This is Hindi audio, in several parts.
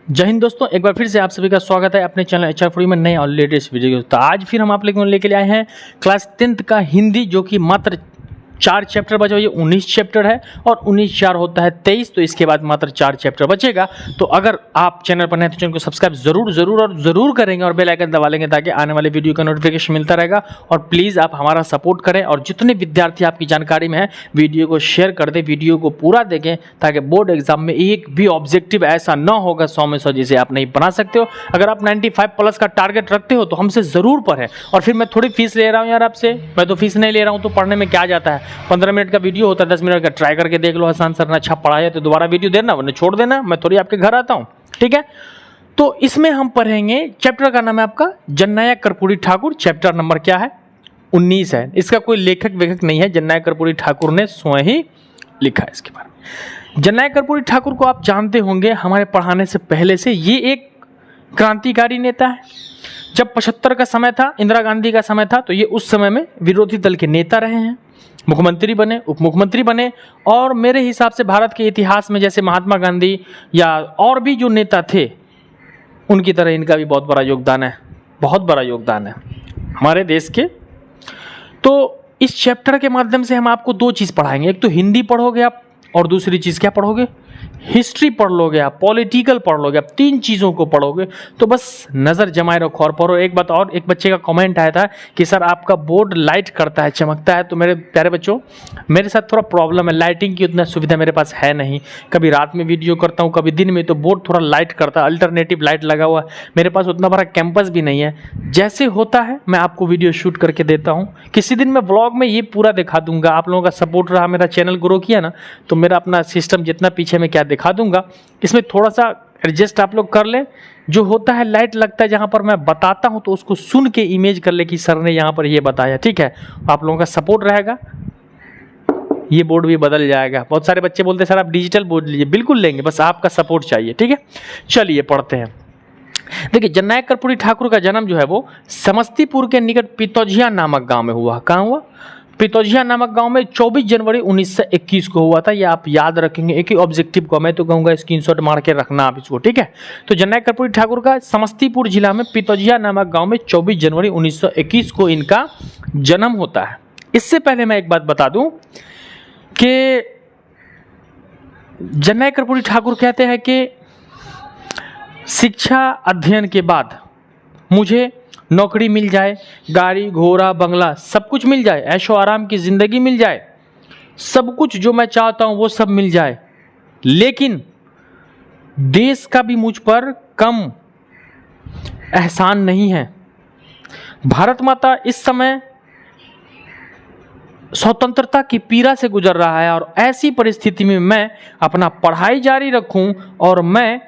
जय हिंद दोस्तों, एक बार फिर से आप सभी का स्वागत है अपने चैनल HR फॉर में नए और लेटेस्ट वीडियो। तो आज फिर हम आप लोगों को लेके आए हैं क्लास 10th का हिंदी, जो कि मात्र 4 चैप्टर बचे हुए, 19 चैप्टर है और 19 4 होता है 23। तो इसके बाद मात्र 4 चैप्टर बचेगा। तो अगर आप चैनल पर नए तो चैनल को सब्सक्राइब जरूर करेंगे और बेल आइकन दबा लेंगे ताकि आने वाले वीडियो का नोटिफिकेशन मिलता रहेगा। और प्लीज़ आप हमारा सपोर्ट करें और जितने विद्यार्थी आपकी जानकारी में है वीडियो को शेयर कर दें, वीडियो को पूरा देखें ताकि बोर्ड एग्जाम में एक भी ऑब्जेक्टिव ऐसा ना होगा 100 में 100 जिसे आप नहीं बना सकते हो। अगर आप 95 प्लस का टारगेट रखते हो तो हमसे ज़रूर पढ़ें। और फिर मैं थोड़ी फीस ले रहा हूँ यार आपसे, मैं तो फीस नहीं ले रहा हूँ, तो पढ़ने में क्या जाता है। 15 मिनट का वीडियो होता है, 10 मिनट का ट्राई करके देख लो। आसान सर ने अच्छा पढ़ाया है तो दोबारा वीडियो देना, वरना छोड़ देना, मैं थोड़ी आपके घर आता हूँ, ठीक है। तो इसमें हम पढ़ेंगे, चैप्टर का नाम है आपका जननायक कर्पूरी ठाकुर। चैप्टर नंबर क्या है? 19 है। इसका कोई लेखक वेखक नहीं है, जननायक कर्पूरी ठाकुर ने स्वयं ही लिखा है इसके बारे में। जननायक कर्पूरी ठाकुर को आप जानते होंगे, हमारे पढ़ाने से पहले से ये एक क्रांतिकारी नेता है। जब 75 का समय था, इंदिरा गांधी का समय था, तो ये उस समय में विरोधी दल के नेता रहे हैं, मुख्यमंत्री बने, उप मुख्यमंत्री बने। और मेरे हिसाब से भारत के इतिहास में जैसे महात्मा गांधी या और भी जो नेता थे उनकी तरह इनका भी बहुत बड़ा योगदान है, बहुत बड़ा योगदान है हमारे देश के। तो इस चैप्टर के माध्यम से हम आपको 2 चीज़ पढ़ाएंगे, एक तो हिंदी पढ़ोगे आप और दूसरी चीज़ क्या पढ़ोगे? हिस्ट्री पढ़ लोगे आप, पॉलिटिकल पढ़ लोगे आप, 3 चीज़ों को पढ़ोगे। तो बस नज़र जमाए रखो और पढ़ो। एक बात और, एक बच्चे का कमेंट आया था कि सर आपका बोर्ड लाइट करता है, चमकता है। तो मेरे प्यारे बच्चों, मेरे साथ थोड़ा प्रॉब्लम है, लाइटिंग की उतना सुविधा मेरे पास है नहीं। कभी रात में वीडियो करता हूँ, कभी दिन में, तो बोर्ड थोड़ा लाइट करता है, अल्टरनेटिव लाइट लगा हुआ है। मेरे पास उतना बड़ा कैंपस भी नहीं है। जैसे होता है मैं आपको वीडियो शूट करके देता हूँ। किसी दिन मैं ब्लॉग में ये पूरा दिखा दूंगा। आप लोगों का सपोर्ट रहा, मेरा चैनल ग्रो किया ना, तो मेरा अपना सिस्टम जितना पीछे में क्या दिखा दूंगा। इसमें थोड़ा सा एडजस्ट आप लोग कर लें। जो होता है लाइट लगता है जहाँ पर मैं बताता हूँ, तो उसको सुन के इमेज कर ले कि सर ने यहाँ पर ये बताया, ठीक है। आप लोगों का सपोर्ट रहेगा, ये बोर्ड भी बदल जाएगा। बहुत सारे बच्चे बोलते हैं सर आप डिजिटल बोर्ड लीजिए, बिल्कुल लेंगे, बस आपका सपोर्ट चाहिए, ठीक है। चलिए पढ़ते हैं। देखिए, जननायक कर्पूरी ठाकुर का जन्म जो है वो समस्तीपुर के निकट पितौजिया नामक गांव में हुआ। कहाँ हुआ? पितौजिया नामक गांव में 24 जनवरी 1921 को हुआ था। ये आप याद रखेंगे, एक ही ऑब्जेक्टिव को मैं तो कहूँगा स्क्रीनशॉट मार के रखना आप इसको, ठीक है। तो जननायक कर्पूरी ठाकुर का समस्तीपुर जिला में पितौजिया नामक गांव में 24 जनवरी 1921 को इनका जन्म होता है। इससे पहले मैं एक बात बता दूं कि जननायक कर्पूरी ठाकुर कहते हैं कि शिक्षा अध्ययन के बाद मुझे नौकरी मिल जाए, गाड़ी घोड़ा बंगला सब कुछ मिल जाए, ऐशो आराम की ज़िंदगी मिल जाए, सब कुछ जो मैं चाहता हूँ वो सब मिल जाए, लेकिन देश का भी मुझ पर कम एहसान नहीं है। भारत माता इस समय स्वतंत्रता की पीड़ा से गुजर रहा है और ऐसी परिस्थिति में मैं अपना पढ़ाई जारी रखूं और मैं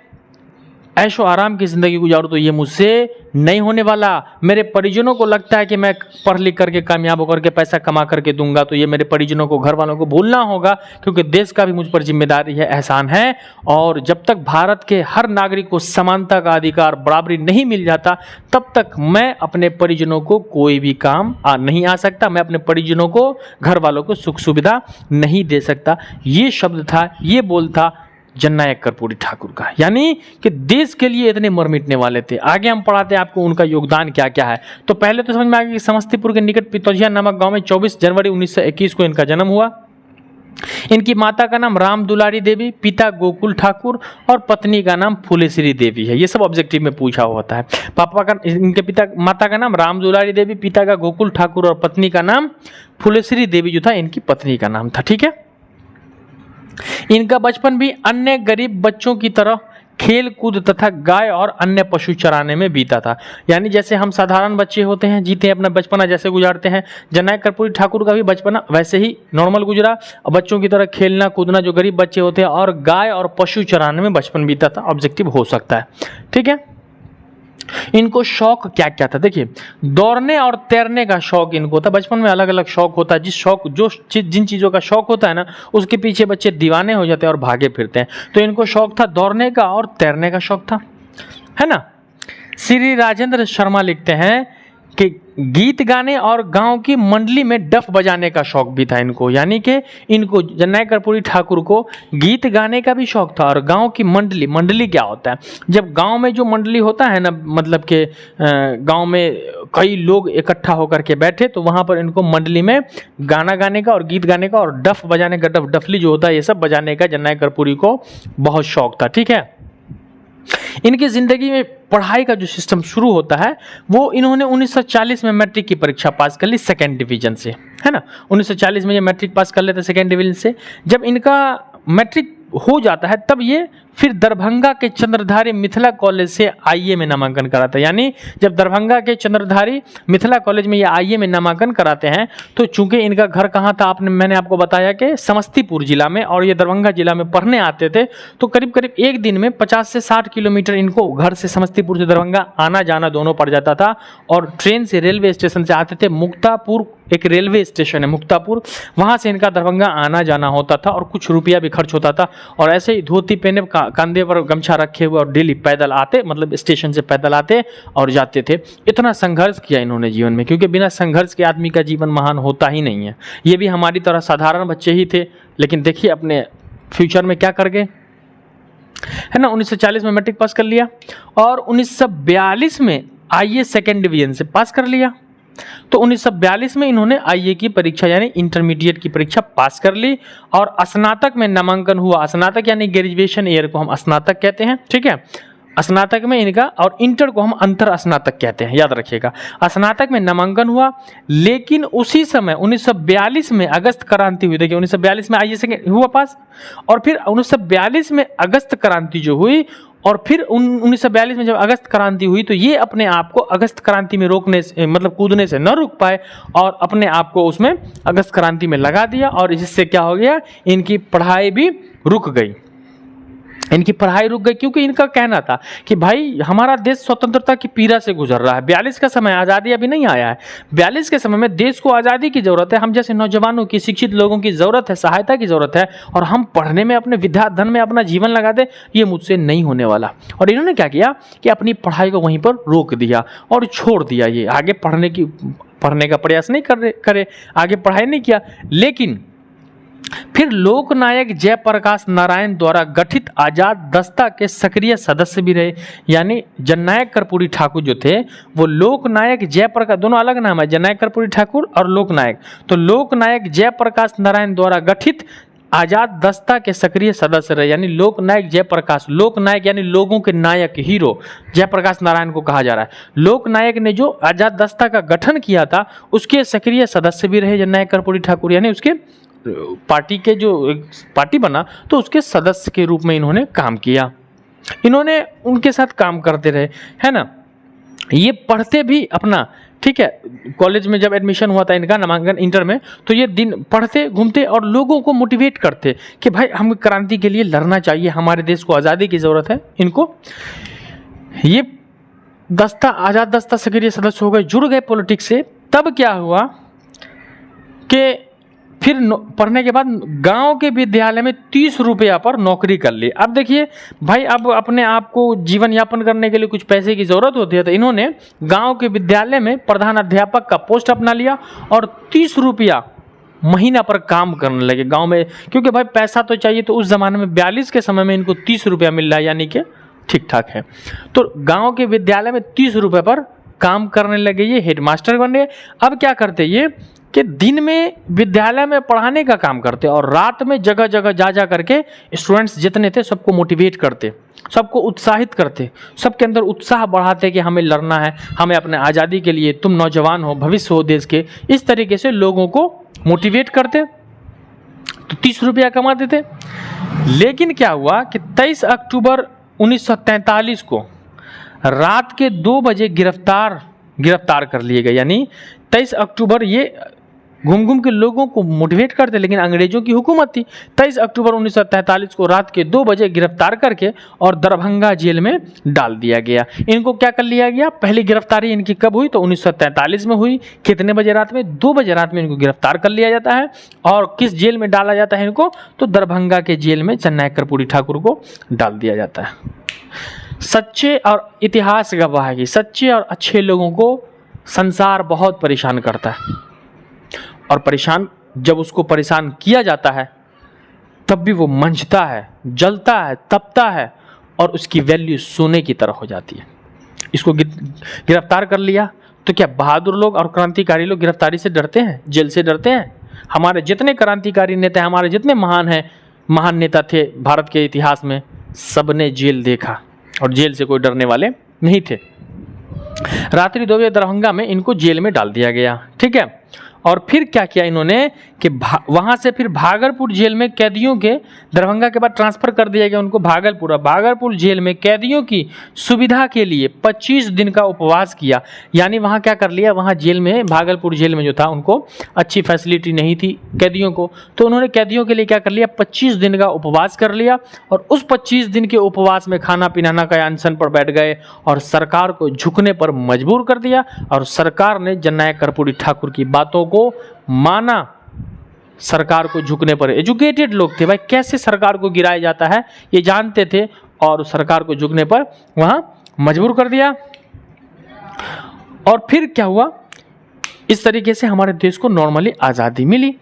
ऐशो आराम की ज़िंदगी गुजारूं, तो ये मुझसे नहीं होने वाला। मेरे परिजनों को लगता है कि मैं पढ़ लिख करके कामयाब होकर के पैसा कमा करके दूंगा, तो ये मेरे परिजनों को, घर वालों को भूलना होगा, क्योंकि देश का भी मुझ पर जिम्मेदारी है, एहसान है। और जब तक भारत के हर नागरिक को समानता का अधिकार, बराबरी नहीं मिल जाता, तब तक मैं अपने परिजनों को कोई भी काम नहीं आ सकता, मैं अपने परिजनों को, घर वालों को सुख सुविधा नहीं दे सकता। ये शब्द था, ये बोल था जननायक कर्पूरी ठाकुर का, यानी कि देश के लिए इतने मर मिटने वाले थे। आगे हम पढ़ाते हैं आपको उनका योगदान क्या क्या है। तो पहले तो समझ में आ गया कि समस्तीपुर के निकट पितौजिया नामक गांव में 24 जनवरी 1921 को इनका जन्म हुआ। इनकी माता का नाम राम दुलारी देवी, पिता गोकुल ठाकुर और पत्नी का नाम फुलेश्री देवी है। ये सब ऑब्जेक्टिव में पूछा होता है। पापा का, इनके माता का नाम राम दुलारी देवी, पिता का गोकुल ठाकुर और पत्नी का नाम फुलेश्री देवी जो था इनकी पत्नी का नाम था, ठीक है। इनका बचपन भी अन्य गरीब बच्चों की तरह खेल कूद तथा गाय और अन्य पशु चराने में बीता था। यानी जैसे हम साधारण बच्चे होते हैं, जीते हैं अपना बचपना, जैसे गुजारते हैं, जननायक कर्पूरी ठाकुर का भी बचपना वैसे ही नॉर्मल गुजरा। बच्चों की तरह खेलना कूदना, जो गरीब बच्चे होते हैं, और गाय और पशु चराने में बचपन बीता था। ऑब्जेक्टिव हो सकता है, ठीक है। इनको शौक क्या क्या था? देखिए, दौड़ने और तैरने का शौक इनको था। बचपन में अलग अलग शौक होता है, जिन चीज़ों का शौक होता है ना, उसके पीछे बच्चे दीवाने हो जाते हैं और भागे फिरते हैं। तो इनको शौक था दौड़ने का और तैरने का शौक था, है ना। श्री राजेंद्र शर्मा लिखते हैं कि गीत गाने और गांव की मंडली में डफ बजाने का शौक भी था इनको, यानी कि इनको जननायक कर्पूरी ठाकुर को गीत गाने का भी शौक था। और गांव की मंडली, मंडली क्या होता है, जब गांव में जो मंडली होता है ना, मतलब कि गांव में कई लोग इकट्ठा होकर के बैठे, तो वहां पर इनको मंडली में गाना गाने का और गीत गाने का और डफ बजाने का, डफली जो होता है ये सब बजाने का जननायक कर्पूरी को बहुत शौक था। ठीक है, इनकी जिंदगी में पढ़ाई का जो सिस्टम शुरू होता है वो इन्होंने 1940 में मैट्रिक की परीक्षा पास कर ली सेकेंड डिवीजन से, है ना। 1940 में ये मैट्रिक पास कर लेते सेकेंड डिवीजन से। जब इनका मैट्रिक हो जाता है तब ये फिर दरभंगा के चंद्रधारी मिथिला कॉलेज से आईए में नामांकन कराता है। यानी जब दरभंगा के चंद्रधारी मिथिला कॉलेज में ये आईए में नामांकन कराते हैं तो चूंकि इनका घर कहाँ था, मैंने आपको बताया कि समस्तीपुर जिला में, और ये दरभंगा जिला में पढ़ने आते थे, तो करीब करीब एक दिन में 50 से 60 किलोमीटर इनको घर से, समस्तीपुर से दरभंगा आना जाना दोनों पड़ जाता था। और ट्रेन से, रेलवे स्टेशन से आते थे। मुक्तापुर एक रेलवे स्टेशन है मुक्तापुर, वहाँ से इनका दरभंगा आना जाना होता था और कुछ रुपया भी खर्च होता था। और ऐसे ही धोती पहने, कंधे पर गमछा रखे हुए और डेली पैदल आते, मतलब स्टेशन से पैदल आते और जाते थे। इतना संघर्ष किया इन्होंने जीवन में, क्योंकि बिना संघर्ष के आदमी का जीवन महान होता ही नहीं है। ये भी हमारी तरह साधारण बच्चे ही थे, लेकिन देखिए अपने फ्यूचर में क्या कर गए, है ना। 1940 में मैट्रिक पास कर लिया और 1942 में आईए सेकेंड डिवीजन से पास कर लिया। तो 1942 में इन्होंने आईए की परीक्षा यानी इंटरमीडिएट की परीक्षा पास कर ली और स्नातक में नामांकन हुआ। स्नातक यानी ग्रेजुएशन ईयर को हम स्नातक कहते हैं, ठीक है। स्नातक में इनका, और इंटर को हम अंतर स्नातक कहते हैं, याद रखिएगा। स्नातक में नामांकन हुआ, लेकिन उसी समय 1942 में अगस्त क्रांति हुई। देखिए 1942 में आईए से हुआ पास, और फिर 1942 में अगस्त क्रांति जो हुई, और फिर 1942 में जब अगस्त क्रांति हुई तो ये अपने आप को अगस्त क्रांति में रोकने से, मतलब कूदने से न रुक पाए और अपने आप को उसमें अगस्त क्रांति में लगा दिया। और इससे क्या हो गया, इनकी पढ़ाई भी रुक गई। इनकी पढ़ाई रुक गई क्योंकि इनका कहना था कि भाई हमारा देश स्वतंत्रता की पीड़ा से गुजर रहा है। 42 का समय, आज़ादी अभी नहीं आया है। 42 के समय में देश को आज़ादी की ज़रूरत है, हम जैसे नौजवानों की, शिक्षित लोगों की ज़रूरत है, सहायता की ज़रूरत है, और हम पढ़ने में, अपने विद्या धन में अपना जीवन लगा दें, ये मुझसे नहीं होने वाला। और इन्होंने क्या किया कि अपनी पढ़ाई को वहीं पर रोक दिया और छोड़ दिया। ये आगे पढ़ने का प्रयास नहीं करे, आगे पढ़ाई नहीं किया। लेकिन फिर लोकनायक जयप्रकाश नारायण द्वारा गठित आजाद दस्ता के सक्रिय सदस्य भी रहे। यानी जननायक कर्पूरी ठाकुर जो थे वो लोकनायक जयप्रकाश, दोनों अलग नाम है, जननायक कर्पूरी ठाकुर और लोकनायक। तो लोकनायक जयप्रकाश नारायण द्वारा गठित आजाद दस्ता के सक्रिय सदस्य रहे। यानी लोकनायक जयप्रकाश, लोकनायक यानी लोगों के नायक, हीरो जयप्रकाश नारायण को कहा जा रहा है। लोकनायक ने जो आजाद दस्ता का गठन किया था उसके सक्रिय सदस्य भी रहे जननायक कर्पूरी ठाकुर। यानी उसके पार्टी के, जो पार्टी बना तो उसके सदस्य के रूप में इन्होंने काम किया। इन्होंने उनके साथ काम करते रहे, है ना। ये पढ़ते भी अपना, ठीक है। कॉलेज में जब एडमिशन हुआ था इनका, नामांकन इंटर में, तो ये दिन पढ़ते घूमते और लोगों को मोटिवेट करते कि भाई हम क्रांति के लिए लड़ना चाहिए, हमारे देश को आज़ादी की ज़रूरत है। इनको ये दस्ता, आज़ाद दस्ता सक्रिय सदस्य हो गए, जुड़ गए पॉलिटिक्स से। तब क्या हुआ कि फिर पढ़ने के बाद गांव के विद्यालय में 30 रुपया पर नौकरी कर ली। अब देखिए भाई, अब अपने आप को जीवन यापन करने के लिए कुछ पैसे की ज़रूरत होती है, तो इन्होंने गांव के विद्यालय में प्रधान अध्यापक का पोस्ट अपना लिया और 30 रुपया महीना पर काम करने लगे गांव में। क्योंकि भाई पैसा तो चाहिए, तो उस ज़माने में 42 के समय में इनको 30 रुपया मिल रहा है, यानी कि ठीक ठाक है। तो गाँव के विद्यालय में 30 रुपये पर काम करने लगे, ये हेडमास्टर बन गए। अब क्या करते ये कि दिन में विद्यालय में पढ़ाने का काम करते और रात में जगह जगह जा करके स्टूडेंट्स जितने थे सबको मोटिवेट करते, सबको उत्साहित करते, सबके अंदर उत्साह बढ़ाते कि हमें लड़ना है, हमें अपने आज़ादी के लिए, तुम नौजवान हो, भविष्य हो देश के। इस तरीके से लोगों को मोटिवेट करते, तो 30 रुपया कमाते थे। लेकिन क्या हुआ कि 23 अक्टूबर 1943 को रात के 2 बजे गिरफ्तार कर लिए गए। यानी 23 अक्टूबर ये घूम के लोगों को मोटिवेट करते, लेकिन अंग्रेजों की हुकूमत थी। 23 अक्टूबर 1943 को रात के 2 बजे गिरफ्तार करके और दरभंगा जेल में डाल दिया गया। इनको क्या कर लिया गया, पहली गिरफ्तारी इनकी कब हुई, तो 1943 में हुई। कितने बजे रात में, 2 बजे रात में इनको गिरफ्तार कर लिया जाता है। और किस जेल में डाला जाता है इनको, तो दरभंगा के जेल में जननायक कर्पूरी ठाकुर को डाल दिया जाता है। सच्चे और इतिहास गवाह है कि सच्चे और अच्छे लोगों को संसार बहुत परेशान करता है, और परेशान जब उसको परेशान किया जाता है तब भी वो मंझता है, जलता है, तपता है, और उसकी वैल्यू सोने की तरह हो जाती है। इसको गिरफ्तार कर लिया तो क्या बहादुर लोग और क्रांतिकारी लोग गिरफ्तारी से डरते हैं, जेल से डरते हैं? हमारे जितने क्रांतिकारी नेता, हमारे जितने महान नेता थे भारत के इतिहास में, सबने जेल देखा और जेल से कोई डरने वाले नहीं थे। रात्रि 2 बजे दरभंगा में इनको जेल में डाल दिया गया, ठीक है। और फिर क्या किया इन्होंने कि वहाँ से फिर भागलपुर जेल में कैदियों के, दरभंगा के बाद ट्रांसफ़र कर दिया गया उनको भागलपुर। भागलपुर जेल में कैदियों की सुविधा के लिए 25 दिन का उपवास किया। यानी वहाँ क्या कर लिया, वहाँ जेल में, भागलपुर जेल में जो था, उनको अच्छी फैसिलिटी नहीं थी कैदियों को, तो उन्होंने कैदियों के लिए क्या कर लिया, 25 दिन का उपवास कर लिया। और उस 25 दिन के उपवास में खाना पीना का अनशन पर बैठ गए और सरकार को झुकने पर मजबूर कर दिया। और सरकार ने जननायक कर्पूरी ठाकुर की बातों को माना। सरकार को झुकने पर, एजुकेटेड लोग थे भाई, कैसे सरकार को गिराया जाता है ये जानते थे, और सरकार को झुकने पर वहां मजबूर कर दिया। और फिर क्या हुआ, इस तरीके से हमारे देश को नॉर्मली आज़ादी मिली।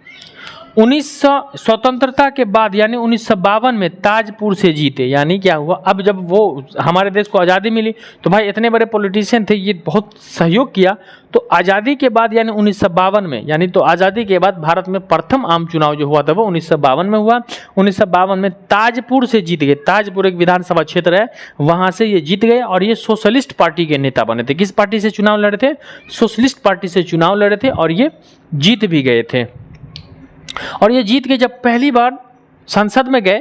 1900 स्वतंत्रता के बाद यानी 1952 में ताजपुर से जीते। यानी क्या हुआ, अब जब वो हमारे देश को आज़ादी मिली तो भाई इतने बड़े पॉलिटिशियन थे, ये बहुत सहयोग किया। तो आज़ादी के बाद यानी 1952 में, यानी तो आज़ादी के बाद भारत में प्रथम आम चुनाव जो हुआ था वो 1952 में हुआ। 1952 में ताजपुर से जीत गए। ताजपुर एक विधानसभा क्षेत्र है, वहाँ से ये जीत गए और ये सोशलिस्ट पार्टी के नेता बने थे। किस पार्टी से चुनाव लड़े थे? सोशलिस्ट पार्टी से चुनाव लड़े थे और ये जीत भी गए थे। और ये जीत के जब पहली बार संसद में गए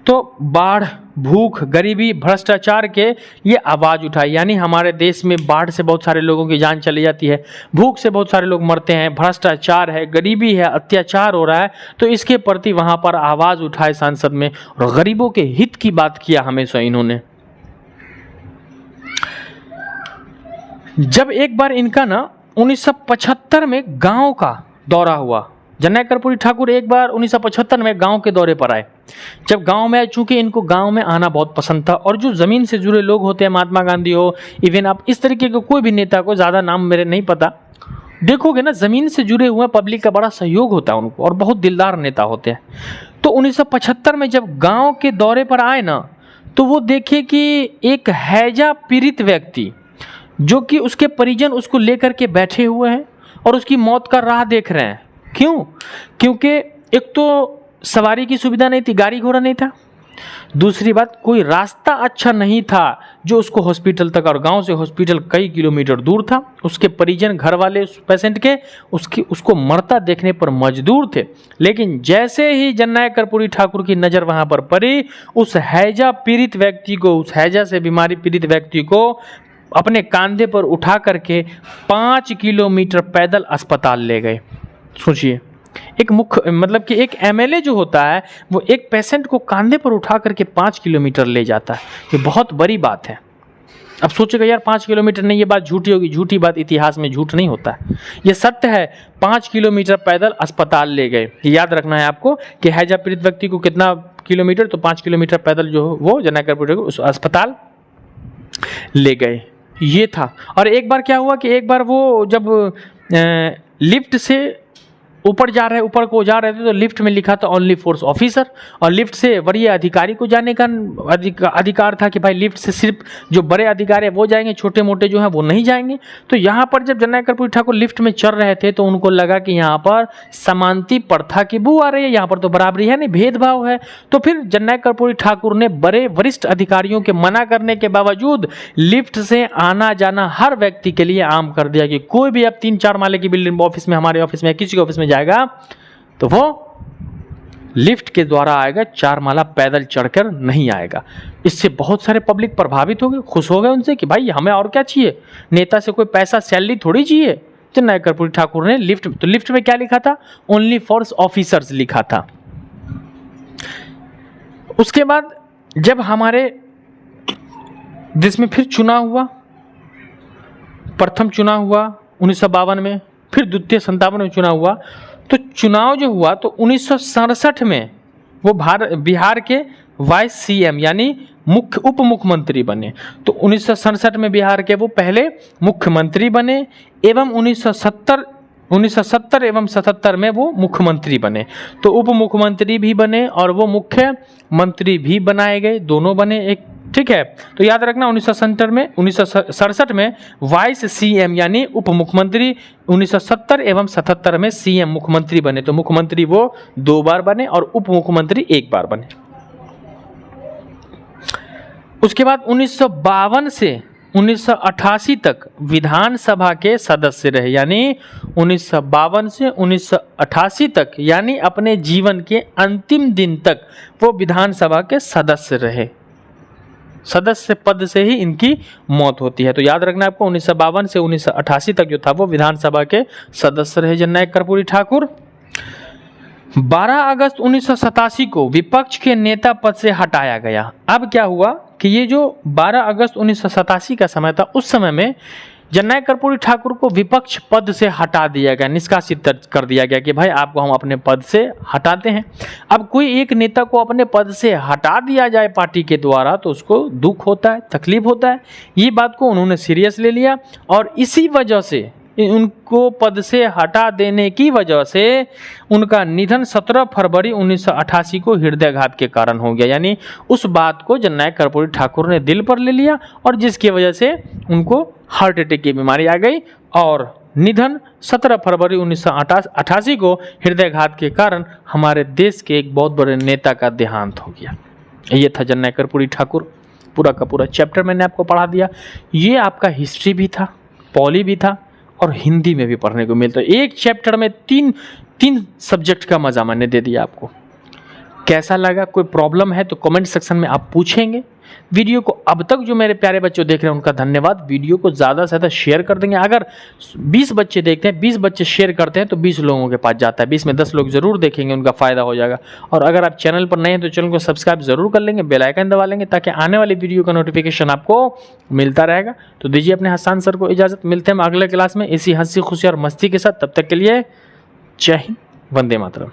तो बाढ़, भूख, गरीबी, भ्रष्टाचार के ये आवाज़ उठाई। यानी हमारे देश में बाढ़ से बहुत सारे लोगों की जान चली जाती है, भूख से बहुत सारे लोग मरते हैं, भ्रष्टाचार है, गरीबी है, अत्याचार हो रहा है, तो इसके प्रति वहाँ पर आवाज़ उठाए संसद में और गरीबों के हित की बात किया हमेशा इन्होंने। जब एक बार इनका ना 1975 में गाँव का दौरा हुआ, जननायक कर्पूरी ठाकुर एक बार 1975 में गांव के दौरे पर आए। जब गांव में आए, चूंकि इनको गांव में आना बहुत पसंद था, और जो ज़मीन से जुड़े लोग होते हैं, महात्मा गांधी हो, इवन आप इस तरीके के कोई भी नेता को, ज़्यादा नाम मेरे नहीं पता, देखोगे ना ज़मीन से जुड़े हुए पब्लिक का बड़ा सहयोग होता है उनको, और बहुत दिलदार नेता होते हैं। तो 1975 में जब गाँव के दौरे पर आए ना, तो वो देखे कि एक हैजा पीड़ित व्यक्ति, जो कि उसके परिजन उसको लेकर के बैठे हुए हैं और उसकी मौत का राह देख रहे हैं। क्यों? क्योंकि एक तो सवारी की सुविधा नहीं थी, गाड़ी घोड़ा नहीं था, दूसरी बात कोई रास्ता अच्छा नहीं था जो उसको हॉस्पिटल तक, और गांव से हॉस्पिटल कई किलोमीटर दूर था। उसके परिजन, घर वाले उस पेशेंट के उसको मरता देखने पर मजदूर थे। लेकिन जैसे ही जननायक कर्पूरी ठाकुर की नज़र वहां पर पड़ी, उस हैजा पीड़ित व्यक्ति को, उस हैजा से बीमारी पीड़ित व्यक्ति को अपने कंधे पर उठा करके 5 किलोमीटर पैदल अस्पताल ले गए। सोचिए, एक मुख्य मतलब कि एक एमएलए जो होता है वो एक पेशेंट को कंधे पर उठा करके 5 किलोमीटर ले जाता है, ये बहुत बड़ी बात है। अब सोचेगा यार 5 किलोमीटर नहीं, ये बात झूठी होगी। झूठी बात इतिहास में झूठ नहीं होता है, ये सत्य है। 5 किलोमीटर पैदल अस्पताल ले गए। याद रखना है आपको कि हैजा पीड़ित व्यक्ति को कितना किलोमीटर, तो 5 किलोमीटर पैदल जो वो जननायक कर्पूरी ठाकुर उस अस्पताल ले गए, ये था। और एक बार क्या हुआ कि एक बार वो जब लिफ्ट से ऊपर जा रहे, ऊपर को जा रहे थे, तो लिफ्ट में लिखा था ओनली फोर्स ऑफिसर, और लिफ्ट से वरीय अधिकारी को जाने का अधिकार था कि भाई लिफ्ट से सिर्फ जो बड़े अधिकारी है वो जाएंगे, छोटे मोटे जो हैं वो नहीं जाएंगे। तो यहाँ पर जब जननायक कर्पूरी ठाकुर लिफ्ट में चढ़ रहे थे तो उनको लगा कि यहाँ पर समानती प्रथा की बू आ रही है, यहाँ पर तो बराबरी है नहीं, भेदभाव है। तो फिर जननायक कर्पूरी ठाकुर ने बड़े वरिष्ठ अधिकारियों के मना करने के बावजूद लिफ्ट से आना जाना हर व्यक्ति के लिए आम कर दिया कि कोई भी अब 3-4 माले की बिल्डिंग, ऑफिस में, हमारे ऑफिस में, किसी के ऑफिस में जाएगा तो वो लिफ्ट के द्वारा आएगा, 4 माला पैदल चढ़कर नहीं आएगा। इससे बहुत सारे पब्लिक प्रभावित हो गए, खुश हो गए उनसे कि भाई हमें और क्या चाहिए, नेता से कोई पैसा, सैलरी थोड़ी चाहिए। जननायक कर्पूरी ठाकुर ने लिफ्ट, तो लिफ्ट में क्या लिखा था? ओनली फॉर ऑफिसर्स लिखा था। उसके बाद जब हमारे देश में फिर चुनाव हुआ, प्रथम चुनाव हुआ 1952 में, फिर द्वितीय 57 में चुनाव हुआ। तो चुनाव जो हुआ तो 1967 में वो बिहार के वाइस सीएम यानी मुख्य उप मुख्यमंत्री बने। तो 1967 में बिहार के वो पहले मुख्यमंत्री बने एवं 1970 एवं 77 में वो मुख्यमंत्री बने। तो उप मुख्यमंत्री भी बने और वो मुख्यमंत्री भी बनाए गए, दोनों बने एक, ठीक है। तो याद रखना 1967 में वाइस सीएम यानी उप मुख्यमंत्री, 1970 एवं 77 में सीएम मुख्यमंत्री बने। तो मुख्यमंत्री वो 2 बार बने और उप मुख्यमंत्री 1 बार बने। उसके बाद 1952 से 1988 तक विधानसभा के सदस्य रहे, यानी 1952 से 1988 तक, यानी अपने जीवन के अंतिम दिन तक वो विधानसभा के सदस्य रहे। सदस्य पद से ही इनकी मौत होती है। तो याद रखना आपको 1952 से 1988 तक जो था वो विधानसभा के सदस्य रहे जननायक कर्पूरी ठाकुर। 12 अगस्त 1987 को विपक्ष के नेता पद से हटाया गया। अब क्या हुआ कि ये जो 12 अगस्त 1987 का समय था, उस समय में जननायक कर्पूरी ठाकुर को विपक्ष पद से हटा दिया गया, निष्कासित कर दिया गया कि भाई आपको हम अपने पद से हटाते हैं। अब कोई एक नेता को अपने पद से हटा दिया जाए पार्टी के द्वारा तो उसको दुख होता है, तकलीफ होता है। ये बात को उन्होंने सीरियस ले लिया और इसी वजह से उनको पद से हटा देने की वजह से उनका निधन 17 फरवरी 1988 को हृदयाघात के कारण हो गया। यानी उस बात को जननायक कर्पूरी ठाकुर ने दिल पर ले लिया और जिसकी वजह से उनको हार्ट अटैक की बीमारी आ गई और निधन 17 फरवरी 1988 को हृदयाघात के कारण हमारे देश के एक बहुत बड़े नेता का देहांत हो गया। ये था जननायक कर्पूरी ठाकुर। पूरा का पूरा चैप्टर मैंने आपको पढ़ा दिया। ये आपका हिस्ट्री भी था, पॉली भी था और हिंदी में भी पढ़ने को मिलता है। एक चैप्टर में तीन सब्जेक्ट का मजा मैंने दे दिया आपको। कैसा लगा? कोई प्रॉब्लम है तो कमेंट सेक्शन में आप पूछेंगे। वीडियो को अब तक जो मेरे प्यारे बच्चों देख रहे हैं उनका धन्यवाद। वीडियो को ज़्यादा से ज़्यादा शेयर कर देंगे। अगर 20 बच्चे देखते हैं, 20 बच्चे शेयर करते हैं तो 20 लोगों के पास जाता है। 20 में 10 लोग जरूर देखेंगे, उनका फ़ायदा हो जाएगा। और अगर आप चैनल पर नए हैं तो चैनल को सब्सक्राइब जरूर कर लेंगे, बेल आइकन दबा लेंगे ताकि आने वाली वीडियो का नोटिफिकेशन आपको मिलता रहेगा। तो दीजिए अपने हसान सर को इजाज़त। मिलते हैं अगले क्लास में इसी हंसी खुशी और मस्ती के साथ। तब तक के लिए जय हिंद, वंदे मातरम।